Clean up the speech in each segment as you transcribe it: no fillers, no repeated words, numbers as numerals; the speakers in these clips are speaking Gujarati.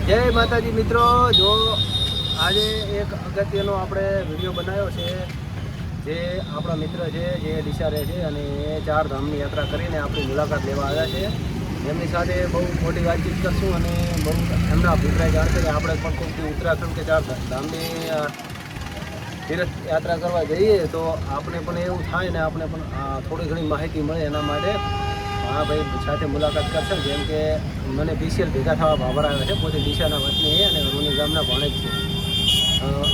જય માતાજી મિત્રો, જો આજે એક અગત્યનો આપણે વિડીયો બનાવ્યો છે. જે આપણા મિત્ર છે જે ડીસા રહે છે અને એ 4 ધામની યાત્રા કરીને આપણી મુલાકાત લેવા આવ્યા છે. એમની સાથે બહુ મોટી વાતચીત કરશું અને બહુ એમના અભિપ્રાય જાણશે કે આપણે પણ કોઈ ઉત્તરાખંડ કે 4 ધામની તીર્થ યાત્રા કરવા જઈએ તો આપણે પણ એવું થાય ને આપણે પણ થોડી ઘણી માહિતી મળે એના માટે હા ભાઈ સાથે મુલાકાત કરશે. જેમ કે મને બીસીએલ ભેગા થવા બાબર આવ્યા છે. પોતે ડીસાના વતની અને રૂની ગામના ભણેજ છે.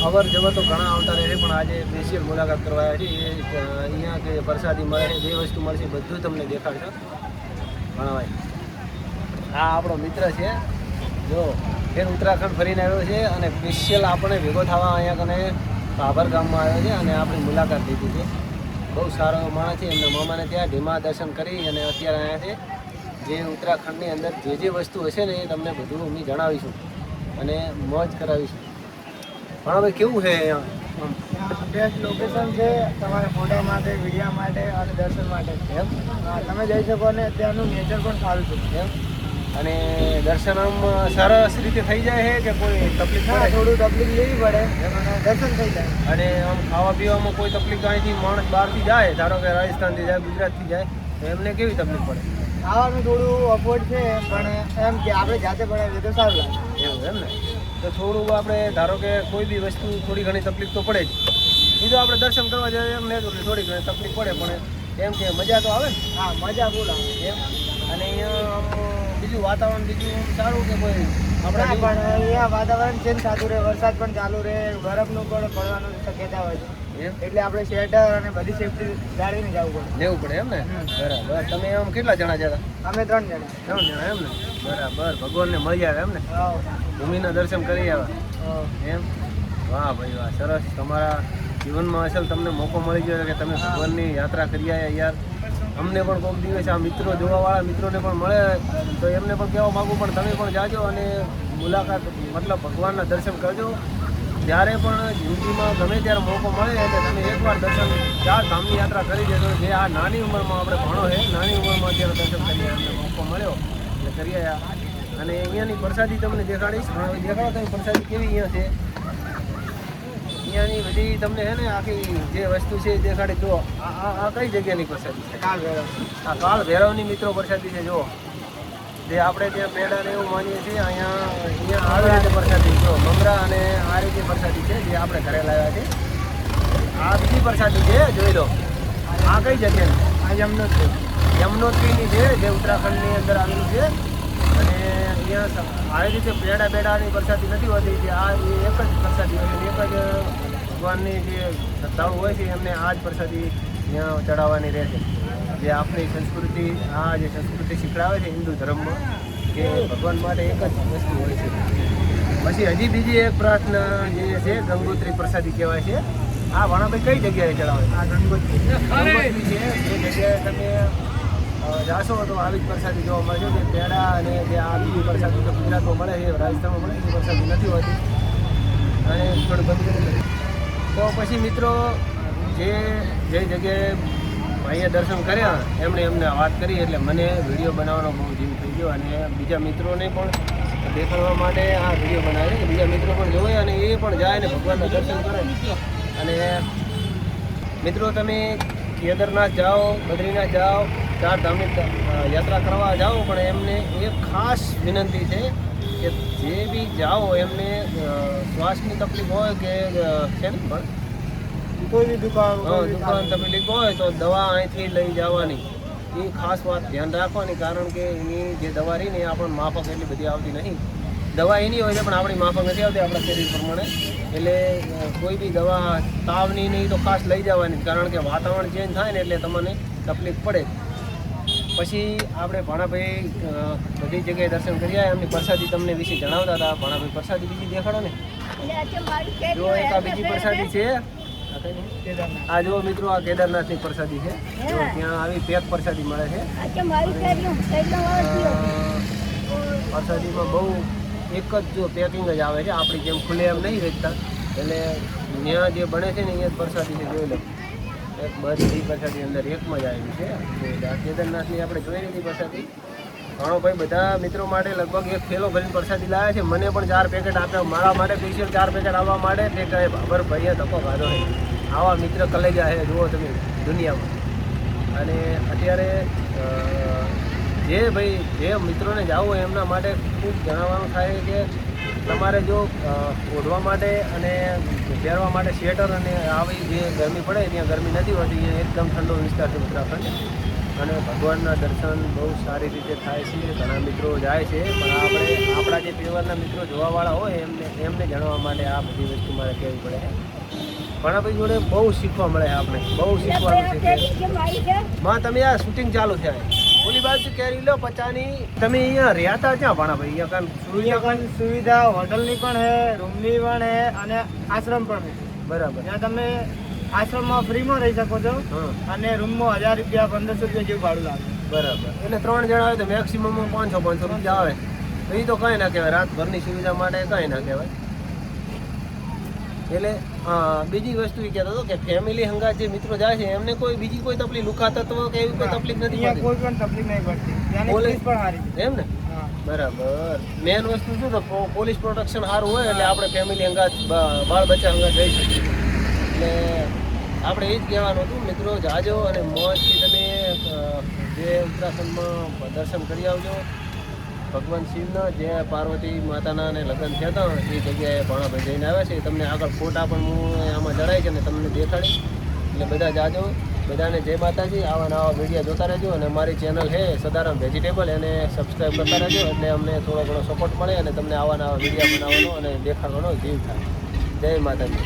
અવર જવર તો ઘણા આવતા રહે છે પણ આજે સ્પેશિયલ મુલાકાત કરવા આવ્યા છે. અહીંયા કે પ્રસાદી મળે છે, જે વસ્તુ મળશે બધું તમને દેખાડશે. ભણાભાઈ આ આપણો મિત્ર છે. જો ફેર ઉત્તરાખંડ ફરીને આવ્યો છે અને સ્પેશિયલ આપણે ભેગો થવા અહીંયા કને બાબર ગામમાં આવ્યો છે અને આપણી મુલાકાત લીધી છે. બહુ સારો માણસ છે. એમના મામાને ત્યાં ધીમા દર્શન કરી અને અત્યારે આવ્યા છે. જે ઉત્તરાખંડની અંદર જે વસ્તુ હશે ને એ તમને બધું અમે જણાવીશું અને મોજ કરાવીશું. હા ભાઈ કેવું છે અહીંયા? બેસ્ટ લોકેશન છે તમારે ફોટા માટે, વિડીયો માટે અને દર્શન માટે. એમ તમે જઈ શકો ને ત્યાંનું નેચર પણ સારું છે. એમ અને દર્શન આમ સરસ રીતે થઈ જાય છે કે કોઈ તકલીફ પડે? થોડું તકલીફ લેવી પડે અને દર્શન થઈ જાય. અને આમ ખાવા પીવામાં કોઈ તકલીફ અહીંથી માણસ બહારથી જાય, ધારો કે રાજસ્થાનથી જાય, ગુજરાતથી જાય તો એમને કેવી તકલીફ પડે? ખાવાનું થોડું અફોર્ડ છે પણ એમ કે આપણે જાતે બનાવીએ તો સારું લાગે. એવું એમ ને? તો થોડું આપણે ધારો કે કોઈ બી વસ્તુ થોડી ઘણી તકલીફ તો પડે જ. એ તો આપણે દર્શન કરવા જઈએ એમ ને થોડી ઘણી તકલીફ પડે પણ એમ કે મજા તો આવે ને? હા, મજા ફૂલ આવે એમ. અને અહીંયા આમ બીજું વાતાવરણ બીજું સારું કે કોઈ આપણે પણ અહીંયા વાતાવરણ ચેન્જ થતું રહે, વરસાદ પણ ચાલુ રહે, બરફનું પણ પડવાની શક્યતા હોય છે. એટલે આપણે સ્વેટર અને બધી સેફટી જાળવીને જવું પડે. લેવું પડે એમ ને? બરાબર. તમે આમ કેટલા જણા જતા? અમે 3 જણા. 3 જણા એમ ને? બરાબર. ભગવાનને મળી આવે એમ ને? ભૂમિના દર્શન કરી આવ્યા એમ? વાહ ભાઈ વાહ, સરસ. તમારા જીવનમાં અસલ તમને મોકો મળી ગયો કે તમે ભગવાનની યાત્રા કરી આવ્યા યાર. અમને પણ કોઈક દિવસ આ મિત્રો જોવાવાળા મિત્રોને પણ મળે તો એમને પણ કહેવા માગું પણ તમે પણ જાજો અને મુલાકાત મતલબ ભગવાનના દર્શન કરજો. જ્યારે પણ જિંદગીમાં ગમે ત્યારે મોકો મળે એટલે તમે એકવાર દર્શન 4 ધામની યાત્રા કરી દેજો. જે આ નાની ઉંમરમાં આપણે ભણો છે, નાની ઉંમરમાં અત્યારે દર્શન કરીએ અમને મોકો મળ્યો એટલે કરી આવ્યા. અને અહીંયાની પ્રસાદી તમને દેખાડીશ. દેખાડો તમે પ્રસાદી કેવી અહીંયા છે. અહીંયાની બધી તમને છે ને આખી જે વસ્તુ છે એ દેખાડી. જો આ કઈ જગ્યાની પ્રસાદી છે? કાળ ભૈરવ. આ કાળ ભૈરવની મિત્રો પ્રસાદી છે. જો જે આપણે ત્યાં પેડાને એવું માનીએ છીએ અહીંયા આવી રીતે પ્રસાદી જો મમરા અને આ રીતે પ્રસાદી છે જે આપણે ઘરે લાવ્યા છે. આ બીજી પ્રસાદી છે, જોઈ લો. આ કઈ જગ્યાની? આ યમનોત્રી. યમનોત્રીની છે જે ઉત્તરાખંડની અંદર આવેલું છે. અને અહીંયા આવી રીતે બેડાની પ્રસાદી નથી હોતી. જે આ એક જ પ્રસાદી હોય છે. એક જ ભગવાનની જે શ્રદ્ધાળુ હોય છે એમને આ જ પ્રસાદી અહીંયા ચડાવવાની રહે છે. જે આપણી સંસ્કૃતિ આ જે સંસ્કૃતિ શીખડાવે છે હિન્દુ ધર્મમાં કે ભગવાન માટે એક જ વસ્તુ હોય છે. પછી હજી બીજી એક પ્રાર્થના જે છે ગંગોત્રી પ્રસાદી કહેવાય છે. આ ભાણાભાઈ કઈ જગ્યાએ ચડાવે? આ ગંગોત્રી છે. જે જગ્યાએ તમે જાશો તો આવી જ પ્રસાદી જોવા મળશે. જે પેડા અને જે આ બીજી પ્રસાદી તો ગુજરાતમાં મળે છે, રાજસ્થાનમાં મળે છે, એ પ્રસાદી નથી હોતી. અને થોડું બંધ કરી તો પછી મિત્રો જે જગ્યાએ અહીંયા દર્શન કર્યા એમને વાત કરી એટલે મને વિડીયો બનાવવાનો બહુ જીવ થઈ ગયો. અને બીજા મિત્રોને પણ દેખાડવા માટે આ વિડીયો બનાવે છે. બીજા મિત્રો પણ જોવે અને એ પણ જાય ને ભગવાનના દર્શન કરે. અને મિત્રો તમે કેદારનાથ જાઓ, બદ્રીનાથ જાઓ, 4 ધામની યાત્રા કરવા જાઓ પણ એમને એક ખાસ વિનંતી છે કે જે બી જાઓ એમને શ્વાસની તકલીફ હોય કે છે ને પણ કોઈ બી દુકાન તકલીફ હોય તો દવા અહીંથી લઈ જવાની. એ ખાસ વાત ધ્યાન રાખવાની. કારણ કે એની જે દવા રહી ને એ આપણને માફક એટલી બધી આવતી નહીં. દવા એની હોય છે પણ આપણી માફક નથી આવતી આપણા શરીર પ્રમાણે. એટલે કોઈ બી દવા તાવની નહીં તો ખાસ લઈ જવાની. કારણ કે વાતાવરણ ચેન્જ થાય ને એટલે તમને તકલીફ પડે. પછી આપણે ભાણાભાઈ બધી જગ્યાએ દર્શન કરી આવ્યા. એમની પ્રસાદી તમને વિશે જણાવતા હતા. ભાણાભાઈ પ્રસાદી બીજી દેખાડો ને. જો એક આ બીજી પ્રસાદી છે. આ જો મિત્રો આ કેદારનાથની પ્રસાદી છે. જો ત્યાં આવી પેક પ્રસાદી મળે છે. પ્રસાદીમાં બહુ એક જ જો પેકિંગ જ આવે છે. આપણી જેમ ખુલ્લે એમ નહીં વેચતા. એટલે ત્યાં જે બને છે ને અહીંયા જ પ્રસાદી છે. જોઈ લો એક બધી પ્રસાદી અંદર એકમાં જ આવેલી છે. આ કેદારનાથની આપણે જોઈ લીધી પ્રસાદી. ભાણોભાઈ બધા મિત્રો માટે લગભગ એક થેલો ભરીને પ્રસાદી લાવ્યા છે. મને પણ 4 પેકેટ આપ્યા. મારા માટે સ્પેશિયલ 4 પેકેટ આવવા માટે તે કહે બાબર ભાઈએ તકો ખાધો છે. આવા મિત્ર કલેજા છે જુઓ તમે દુનિયામાં. અને અત્યારે જે મિત્રોને જાવું હોય એમના માટે ખૂબ જણાવવાનું થાય કે તમારે જો ઓઢવા માટે અને પહેરવા માટે સ્વેટર અને આવી જે ગરમી પડે ત્યાં ગરમી નથી હોતી, અહીંયા એકદમ ઠંડો વિસ્તાર છે ઉત્તરાખંડ. અને ભગવાનના દર્શન બહુ સારી રીતે થાય છે. ઘણા મિત્રો જાય છે, પણ આપણા જે પરિવારના મિત્રો જોવાવાળા હોય એમને જણાવવા માટે આ બધી વસ્તુ મારે કહેવી પડે છે. ભાણાભાઈ જોડે બહુ શીખવા મળે છે. આપણે બહુ શીખવાનું છે. માં તમે આ શૂટિંગ ચાલુ છે ઓલી બાજુ કેરી લો 50ની. તમે અહીંયા રહ્યા ક્યાં ભાણાભાઈ? અહીંયા કાન સુવિધા હોટલની પણ છે, રૂમની પણ છે અને આશ્રમ પણ છે. બરાબર. ત્યાં તમે આશ્રમમાં ફ્રીમાં રહી શકો છો અને રૂમમાં 1000 રૂપિયા 1500 રૂપિયા જેવું ભાડું લાગે. બરાબર. એટલે 3 જણા હોય તો મેક્સિમમ 500 રૂપિયા આવે. તો એ તો કાંઈ ના કહેવાય. રાતભરની સુવિધા માટે કાંઈ ના કહેવાય. એટલે બીજી વસ્તુ એ કહેતો હતો કે ફેમિલી હંગાત જે મિત્રો જાય છે એમને કોઈ બીજી કોઈ તકલીફ લુખા તત્વો કે એવી કોઈ તકલીફ નથી અહીંયા કોઈ પણ તકલીફ નહીં પડતી. ત્યાંની પોલીસ પણ સારી છે. એમ ને? બરાબર. મેન વસ્તુ શું તો પોલીસ પ્રોટેક્શન સારું હોય એટલે આપણે ફેમિલી હંગાત બાળ બચ્ચા હંગાત જઈ શકીએ. એટલે આપણે એ જ કહેવાનું હતું મિત્રો, જાજો અને મોજથી તમે જે ઉત્તરાખંડમાં દર્શન કરી આવજો. ભગવાન શિવના જે પાર્વતી માતાના અને લગ્ન થયા હતા એ જગ્યાએ ભાણાભાઈ જઈને આવ્યા છે. તમને આગળ ફોટા પણ હું આમાં જણાય છે અને તમને દેખાડી. એટલે બધા જાજો. બધાને જય માતાજી. આવા નવા વિડીયો જોતા રહેજો અને મારી ચેનલ છે સદારામ વેજીટેબલ એને સબસ્ક્રાઈબ કરતા રહેજો એટલે અમને થોડો ઘણો સપોર્ટ મળે અને તમને આવા નવા વિડીયો બનાવવાનો અને દેખાડવાનો જીવ થાય. જય માતાજી.